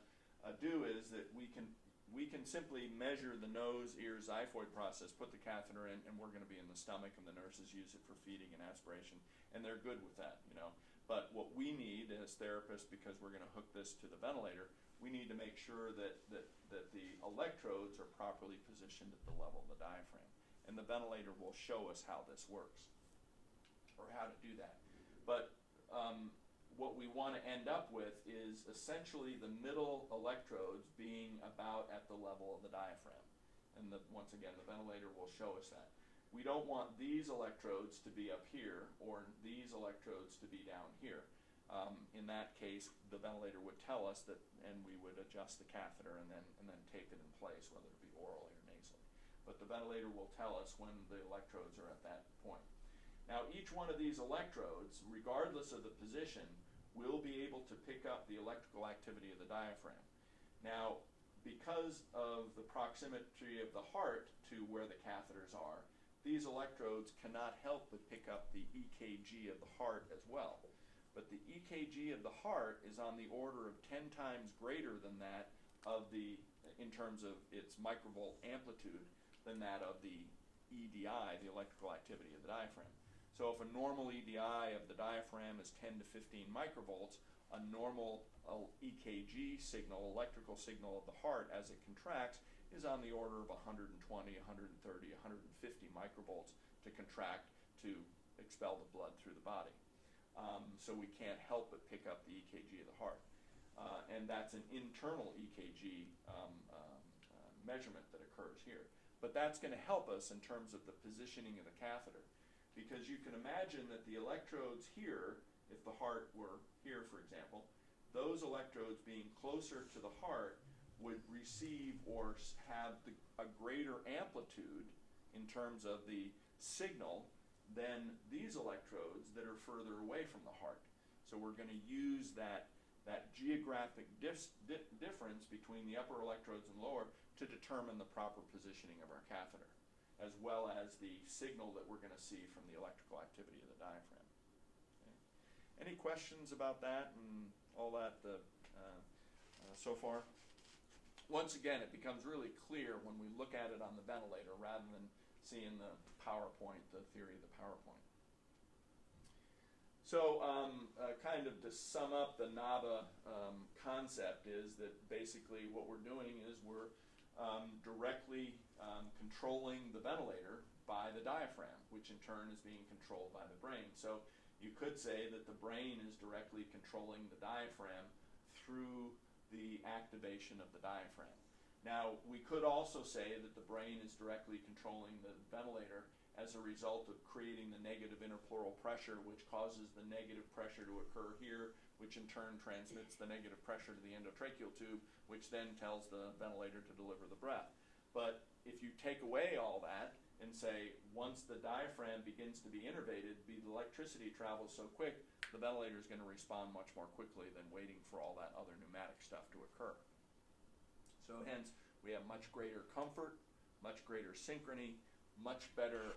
do is that we can simply measure the nose, ear, xiphoid process, put the catheter in, and we're going to be in the stomach, and the nurses use it for feeding and aspiration, and they're good with that, you know. But what we need as therapists, because we're going to hook this to the ventilator, we need to make sure that the electrodes are properly positioned at the level of the diaphragm. And the ventilator will show us how this works, or how to do that. But what we want to end up with is essentially the middle electrodes being about at the level of the diaphragm. And once again, the ventilator will show us that. We don't want these electrodes to be up here, or these electrodes to be down here. In that case, the ventilator would tell us that, and we would adjust the catheter and then tape it in place, whether it be orally or nasally. But the ventilator will tell us when the electrodes are at that point. Now, each one of these electrodes, regardless of the position, will be able to pick up the electrical activity of the diaphragm. Now, because of the proximity of the heart to where the catheters are, these electrodes cannot help but pick up the EKG of the heart as well. But the EKG of the heart is on the order of 10 times greater than that of in terms of its microvolt amplitude, than that of the EDI, the electrical activity of the diaphragm. So if a normal EDI of the diaphragm is 10 to 15 microvolts, a normal EKG signal, electrical signal of the heart as it contracts, is on the order of 120, 130, 150 microvolts to contract to expel the blood through the body. So we can't help but pick up the EKG of the heart. And that's an internal EKG measurement that occurs here. But that's going to help us in terms of the positioning of the catheter. Because you can imagine that the electrodes here, if the heart were here, for example, those electrodes being closer to the heart would receive or have a greater amplitude in terms of the signal than these electrodes that are further away from the heart. So we're going to use that geographic difference between the upper electrodes and lower to determine the proper positioning of our catheter, as well as the signal that we're going to see from the electrical activity of the diaphragm. Okay. Any questions about that and all that so far? Once again, it becomes really clear when we look at it on the ventilator rather than seeing the PowerPoint, the theory of the PowerPoint. So kind of to sum up the NAVA concept is that basically what we're doing is we're directly controlling the ventilator by the diaphragm, which in turn is being controlled by the brain. So you could say that the brain is directly controlling the diaphragm through the activation of the diaphragm. Now, we could also say that the brain is directly controlling the ventilator as a result of creating the negative interpleural pressure, which causes the negative pressure to occur here, which in turn transmits the negative pressure to the endotracheal tube, which then tells the ventilator to deliver the breath. But if you take away all that and say, once the diaphragm begins to be innervated, the electricity travels so quick, the ventilator is going to respond much more quickly than waiting for all that other pneumatic stuff to occur. So hence, we have much greater comfort, much greater synchrony, much better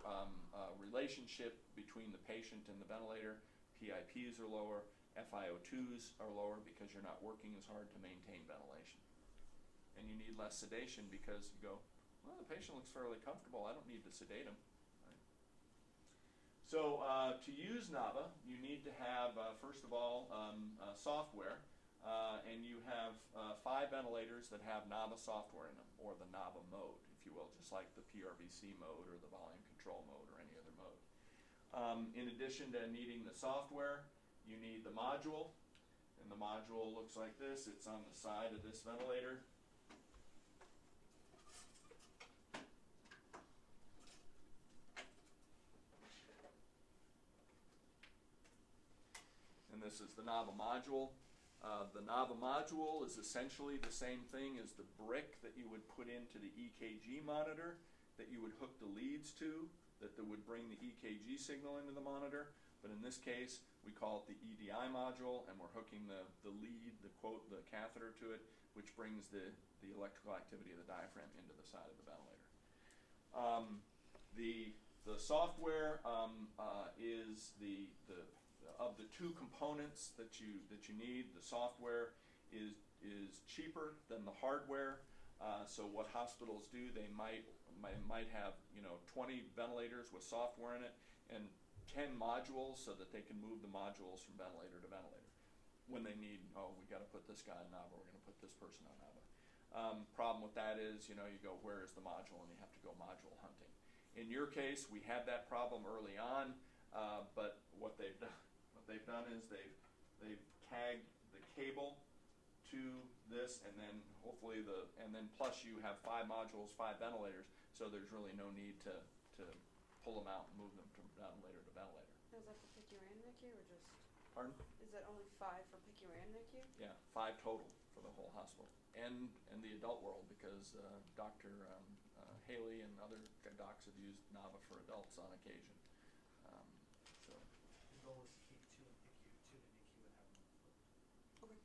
relationship between the patient and the ventilator. PIPs are lower, FiO2s are lower because you're not working as hard to maintain ventilation. And you need less sedation because you go, well, the patient looks fairly comfortable, I don't need to sedate him. Right? So to use NAVA, you need to have, first of all, software. And you have 5 ventilators that have NAVA software in them, or the NAVA mode, if you will, just like the PRVC mode or the volume control mode or any other mode. In addition to needing the software, you need the module, and the module looks like this. It's on the side of this ventilator. and this is the NAVA module. The NAVA module is essentially the same thing as the brick that you would put into the EKG monitor that you would hook the leads to, that would bring the EKG signal into the monitor. But in this case, we call it the EDI module, and we're hooking the lead, the catheter to it, which brings the electrical activity of the diaphragm into the side of the ventilator. The software is of the two components that you need. The software is cheaper than the hardware. So what hospitals do, they might have 20 ventilators with software in it and 10 modules so that they can move the modules from ventilator to ventilator. When they need, we got to put this guy on NAVA, we're going to put this person on NAVA. Problem with that is, you go, where is the module, and you have to go module hunting. In your case, we had that problem early on, but what they've done is they've tagged the cable to this, and then hopefully plus you have 5 modules, 5 ventilators, so there's really no need to pull them out and move them from ventilator to ventilator. Is that for PICU and NICU, or just? Pardon? Is that only 5 for PICU and NICU? Yeah, 5 total for the whole hospital, and the adult world, because Dr. Haley and other docs have used NAVA for adults on occasion. So. The goal is to keep 2 in PICU, 2 in NICU, and have 1 flipped. Okay.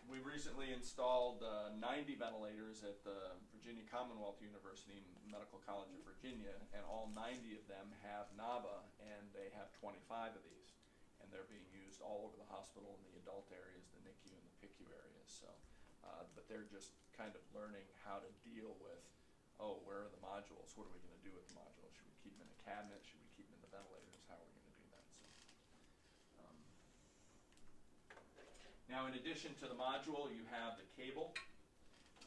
We recently installed 90 ventilators at the Virginia Commonwealth University Medical College of Virginia, and all 90 of them have NAVA, and they have 25 of these, and they're being used all over the hospital in the adult areas, the NICU and the PICU areas. So, but they're just kind of learning how to deal with, where are the modules? What are we going to do with the modules? Should we keep them in a cabinet? Should we keep them in the ventilators? How are we going to do that? So. Now, in addition to the module, you have the cable,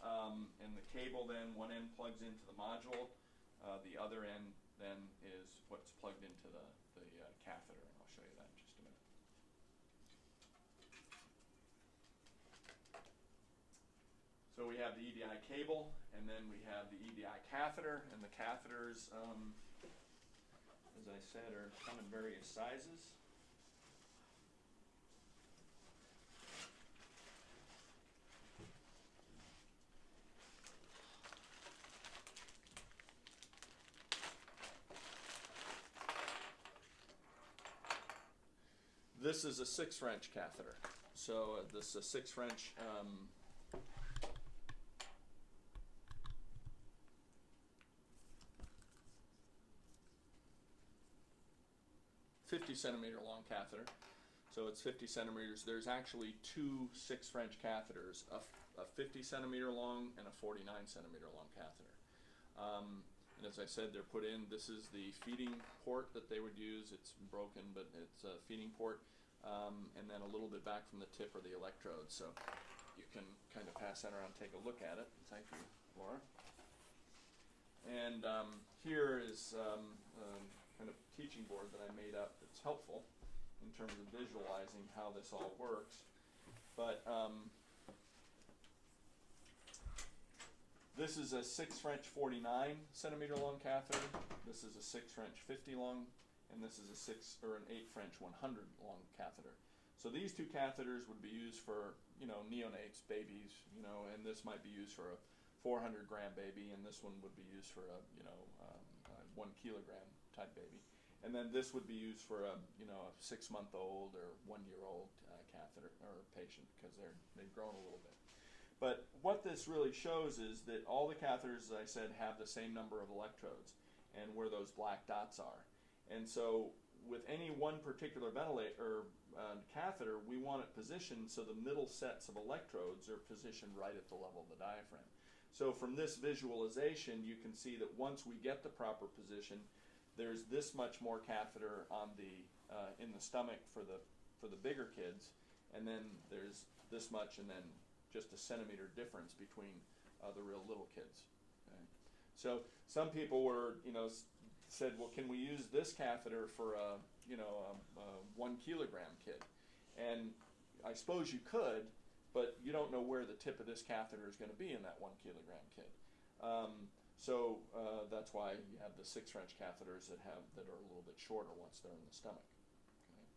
and the cable then, one end plugs into the module, the other end then is what's plugged into the catheter, and I'll show you that in just a minute. So we have the EDI cable, and then we have the EDI catheter, and the catheters, as I said, come in various sizes. This is a 6 French catheter. So this is a 6 French 50 centimeter long catheter. So it's 50 centimeters. There's actually 2 6 French catheters, a 50 centimeter long and a 49 centimeter long catheter. And as I said, they're put in. This is the feeding port that they would use. It's broken, but it's a feeding port. And then a little bit back from the tip are the electrodes. So you can kind of pass that around, take a look at it. Thank you, Laura. And here is kind of teaching board that I made up that's helpful in terms of visualizing how this all works. But this is a 6 French 49 centimeter long catheter. This is a 6 French 50 long, and this is an 8 French 100 long catheter. So these 2 catheters would be used for, neonates, babies, and this might be used for a 400-gram baby, and this one would be used for a, 1 kilogram type baby. And then this would be used for a, 6-month-old or 1-year-old catheter or patient, because they've grown a little bit. But what this really shows is that all the catheters, as I said, have the same number of electrodes and where those black dots are. And so with any one particular ventilator or catheter, we want it positioned so the middle sets of electrodes are positioned right at the level of the diaphragm. So from this visualization, you can see that once we get the proper position, there's this much more catheter on in the stomach for the bigger kids, and then there's this much, and then just a centimeter difference between the real little kids. Okay? So some people said, well, can we use this catheter for a 1 kilogram kid? And I suppose you could, but you don't know where the tip of this catheter is going to be in that 1 kilogram kid. So that's why you have the 6 French catheters that are a little bit shorter once they're in the stomach. Okay.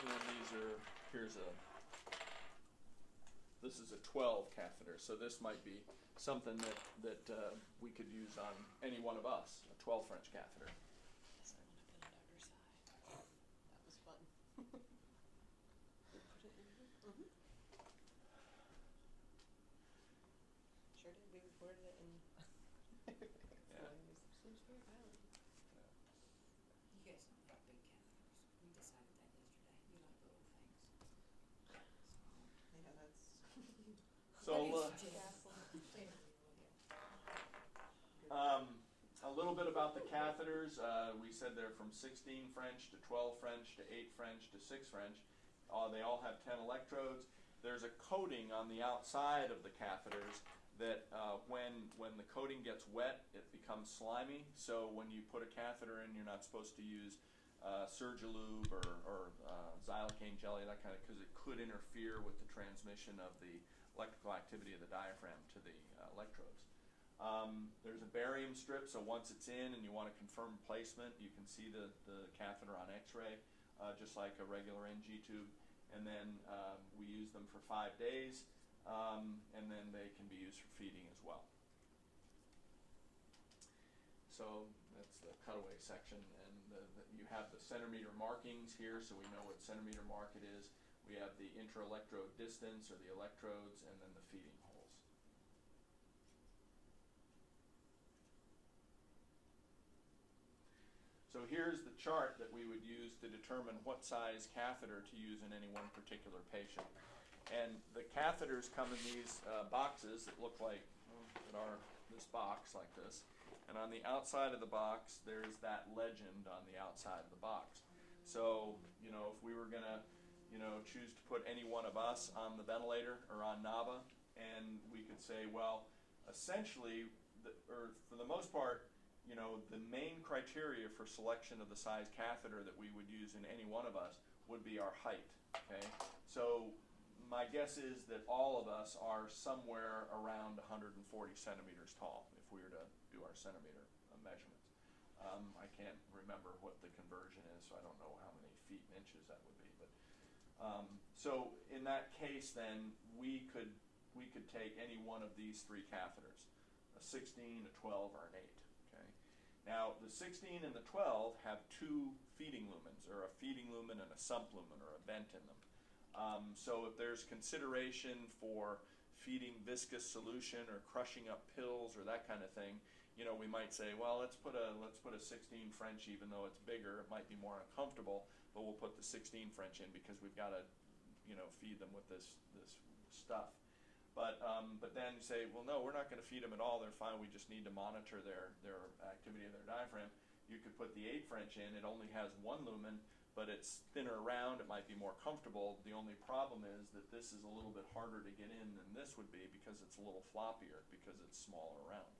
And then this is a 12 catheter, so this might be something that we could use on any one of us, a 12 French catheter. Yes, I want to put it under side. That was fun. Put it in here? Mm-hmm. Sure did. We recorded it and Yeah. seems very violent. You guys don't like big catheters. We decided that yesterday. You like little things. Yeah, that's So a little bit about the catheters. We said they're from 16 French to 12 French to 8 French to 6 French. They all have 10 electrodes. There's a coating on the outside of the catheters that when the coating gets wet, it becomes slimy. So when you put a catheter in, you're not supposed to use Surgilube or xylocaine jelly, that kind of, because it could interfere with the transmission of the electrical activity of the diaphragm to the electrodes. There's a barium strip, so once it's in and you want to confirm placement, you can see the catheter on x-ray, just like a regular NG tube. And then we use them for 5 days, and then they can be used for feeding as well. So that's the cutaway section, and you have the centimeter markings here, so we know what centimeter mark it is. We have the intra-electrode distance, or the electrodes, and then the feeding holes. So here's the chart that we would use to determine what size catheter to use in any one particular patient. And the catheters come in these boxes that look like, this box like this. And on the outside of the box, there's that legend on the outside of the box. So, if we were going to, choose to put any one of us on the ventilator or on NAVA, and we could say, well, essentially, or for the most part, the main criteria for selection of the size catheter that we would use in any one of us would be our height, okay? So my guess is that all of us are somewhere around 140 centimeters tall if we were to do our centimeter measurements. I can't remember what the conversion is, so I don't know how many feet and inches that would be. But so in that case, then we could take any one of these 3 catheters, a 16, a 12, or an 8. Okay. Now the 16 and the 12 have 2 feeding lumens, or a feeding lumen and a sump lumen, or a vent in them. So if there's consideration for feeding viscous solution or crushing up pills or that kind of thing, we might say, well, let's put a 16 French, even though it's bigger. It might be more uncomfortable, but we'll put the 16 French in because we've got to, feed them with this stuff. But then you say, well, no, we're not going to feed them at all. They're fine. We just need to monitor their activity of their diaphragm. You could put the 8 French in. It only has 1 lumen, but it's thinner around. It might be more comfortable. The only problem is that this is a little bit harder to get in than this would be because it's a little floppier because it's smaller around.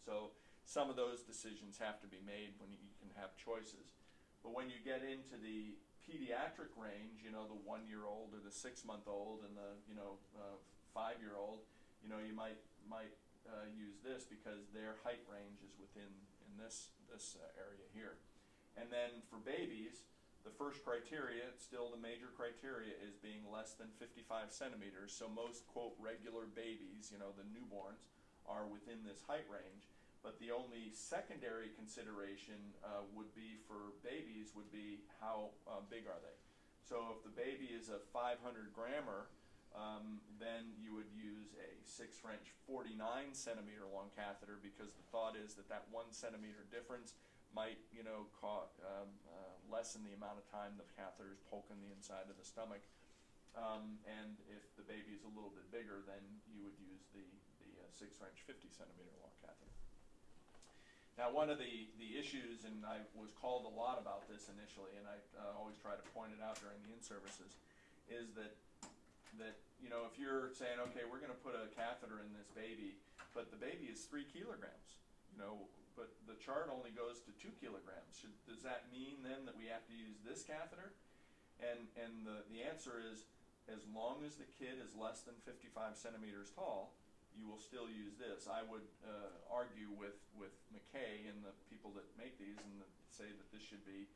So some of those decisions have to be made when you can have choices. But when you get into the pediatric range, the 1-year-old or the 6-month-old and the 5-year-old, you might use this because their height range is within this area here. And then for babies, the first criteria, still the major criteria, is being less than 55 centimeters. So most, quote, regular babies, the newborns, are within this height range. But the only secondary consideration would be for babies would be how big are they. So if the baby is a 500 grammer, then you would use a 6 French 49 centimeter long catheter because the thought is that 1 centimeter difference might lessen the amount of time the catheter is poking the inside of the stomach. And if the baby is a little bit bigger, then you would use the 6 French 50 centimeter long catheter. Now, one of the issues, and I was called a lot about this initially, and I always try to point it out during the in-services, is that if you're saying, okay, we're going to put a catheter in this baby, but the baby is 3 kilograms, but the chart only goes to 2 kilograms. Does that mean then that we have to use this catheter? And the answer is, as long as the kid is less than 55 centimeters tall, you will still use this. I would argue with McKay and the people that make these and say that this should be,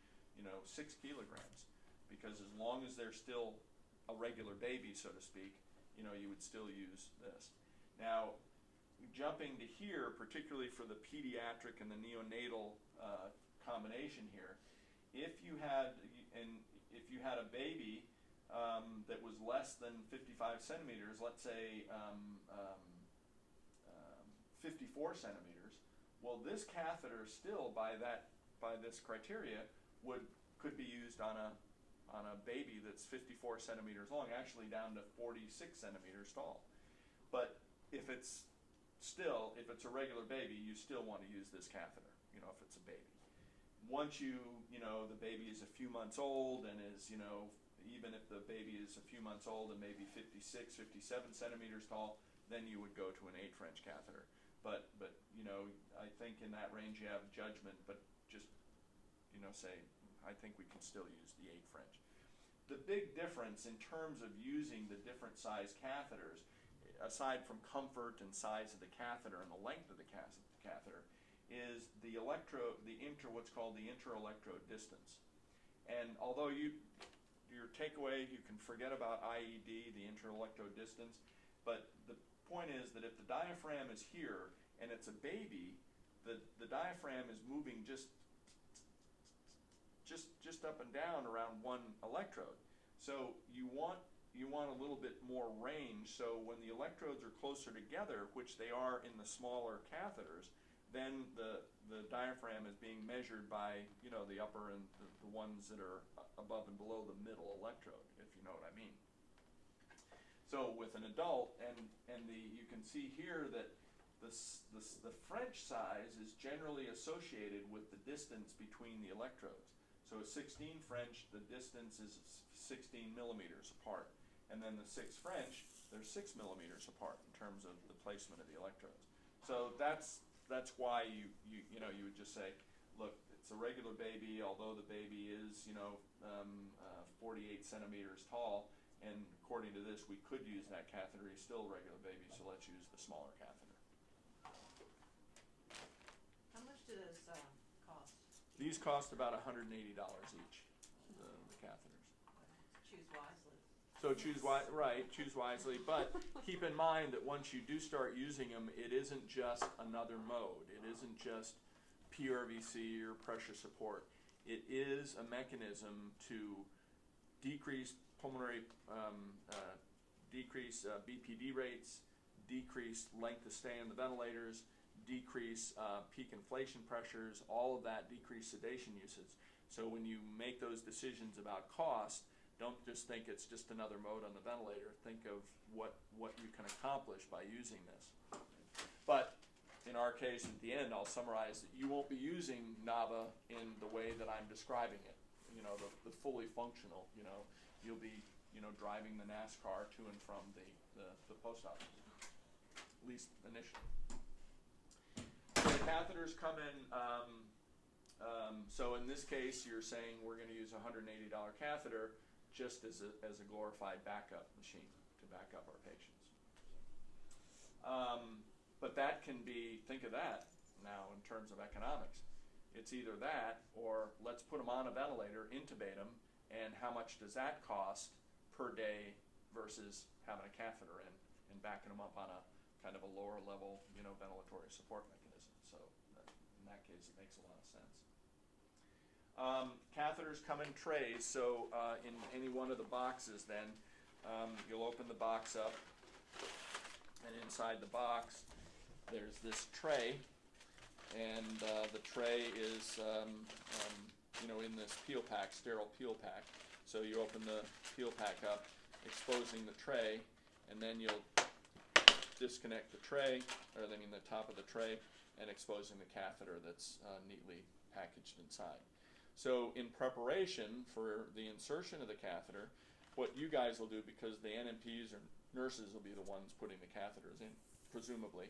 6 kilograms, because as long as they're still a regular baby, so to speak, you would still use this. Now, jumping to here, particularly for the pediatric and the neonatal combination here, if you had a baby that was less than 55 centimeters, let's say 54 centimeters, well, this catheter still, by this criteria, could be used on a baby that's 54 centimeters long, actually down to 46 centimeters tall. But if it's a regular baby, you still want to use this catheter, if it's a baby. Once the baby is a few months old and is, even if the baby is a few months old and maybe 56, 57 centimeters tall, then you would go to an 8 French catheter. But I think in that range you have judgment, but just, say, I think we can still use the 8 French. The big difference in terms of using the different size catheters, aside from comfort and size of the catheter and the length of the catheter, is the what's called the inter-electrode distance. And although your takeaway, you can forget about IED, the inter-electrode distance, but the point is that if the diaphragm is here and it's a baby, the diaphragm is moving just up and down around one electrode. So you want a little bit more range, so when the electrodes are closer together, which they are in the smaller catheters, then the diaphragm is being measured by the upper and the ones that are above and below the middle electrode, if you know what I mean. So with an adult, you can see here that the French size is generally associated with the distance between the electrodes. So a 16 French, the distance is 16 millimeters apart. And then the 6 French, they're 6 millimeters apart in terms of the placement of the electrodes. So that's why you would just say, look, it's a regular baby, although the baby is 48 centimeters tall, and according to this we could use that catheter. He's still a regular baby, so let's use the smaller catheter. How much do those cost? These cost about $180 each, the catheters. Choose wisely. So choose wisely, but keep in mind that once you do start using them, it isn't just another mode. It isn't just PRVC or pressure support. It is a mechanism to decrease pulmonary, decrease BPD rates, decrease length of stay on the ventilators, decrease peak inflation pressures, all of that, decrease sedation usage. So when you make those decisions about cost, don't just think it's just another mode on the ventilator. Think of what you can accomplish by using this. But in our case, at the end, I'll summarize that you won't be using NAVA in the way that I'm describing it. The fully functional. You'll be driving the NASCAR to and from the post office, at least initially. The catheters come in. So in this case, you're saying we're going to use a $180 catheter just as a glorified backup machine to back up our patients. But that can be, think of that now in terms of economics. It's either that or let's put them on a ventilator, intubate them, and how much does that cost per day versus having a catheter in and backing them up on a kind of a lower level, ventilatory support mechanism. So in that case, it makes a lot of sense. Catheters come in trays, so in any one of the boxes then, you'll open the box up, and inside the box there's this tray, and the tray is in this peel pack, sterile peel pack. So you open the peel pack up, exposing the tray, and then you'll disconnect the tray, or I mean the top of the tray, and exposing the catheter that's neatly packaged inside. So in preparation for the insertion of the catheter, what you guys will do, because the NMPs or nurses will be the ones putting the catheters in, presumably.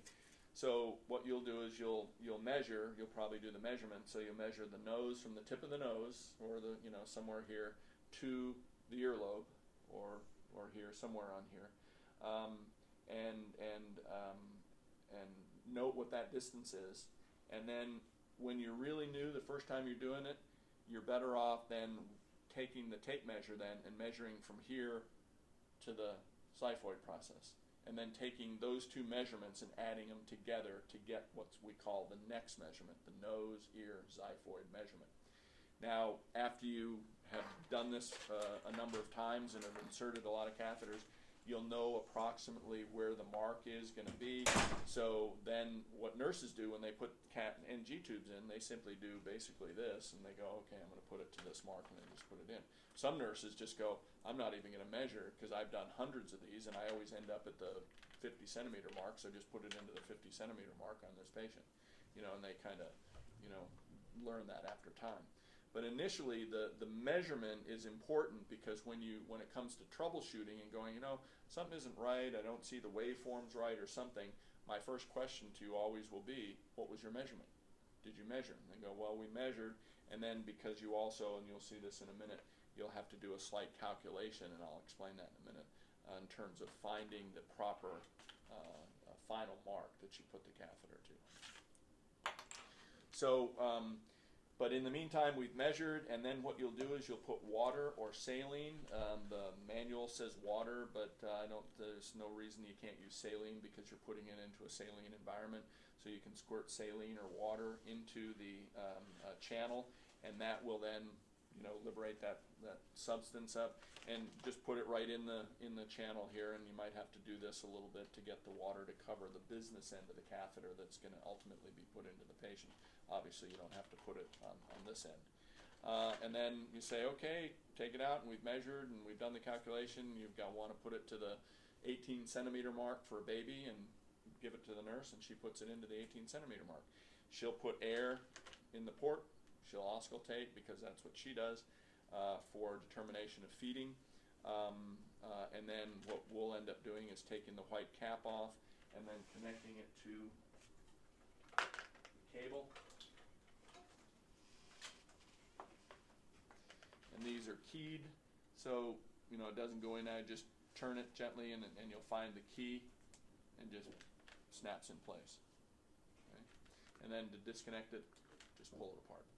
So what you'll do is you'll measure, you'll probably do the measurement, so you'll measure the nose from the tip of the nose, or somewhere here, to the earlobe, or here, somewhere on here, and note what that distance is. And then when you're really new, the first time you're doing it, you're better off than taking the tape measure then and measuring from here to the xiphoid process, and then taking those two measurements and adding them together to get what we call the next measurement, the nose, ear, xiphoid measurement. Now, after you have done this a number of times and have inserted a lot of catheters, you'll know approximately where the mark is going to be. So then what nurses do when they put cat and NG tubes in, they simply do basically this, and they go, okay, I'm going to put it to this mark, and they just put it in. Some nurses just go, I'm not even going to measure, because I've done hundreds of these, and I always end up at the 50 centimeter mark, so just put it into the 50 centimeter mark on this patient. You know, and they kind of, you know, learn that after time. But initially, the measurement is important, because when it comes to troubleshooting and going, you know, something isn't right, I don't see the waveforms right or something, my first question to you always will be, what was your measurement? Did you measure? And they go, well, we measured, and then because you also, and you'll see this in a minute, you'll have to do a slight calculation, and I'll explain that in a minute, in terms of finding the proper final mark that you put the catheter to. So, but in the meantime, we've measured, and then what you'll do is you'll put water or saline. The manual says water, but there's no reason you can't use saline, because you're putting it into a saline environment. So you can squirt saline or water into the channel, and that will then, you know, liberate that substance up, and just put it right in the channel here. And you might have to do this a little bit to get the water to cover the business end of the catheter that's going to ultimately be put into the patient. Obviously, you don't have to put it on this end. And then you say, okay, take it out, and we've measured, and we've done the calculation. You've got want to put it to the 18 centimeter mark for a baby, and give it to the nurse, and she puts it into the 18 centimeter mark. She'll put air in the port. She'll auscultate, because that's what she does, for determination of feeding. And then what we'll end up doing is taking the white cap off and then connecting it to the cable. And these are keyed, so you know it doesn't go in there. Just turn it gently, and you'll find the key, and just snaps in place. Okay? And then to disconnect it, just pull it apart.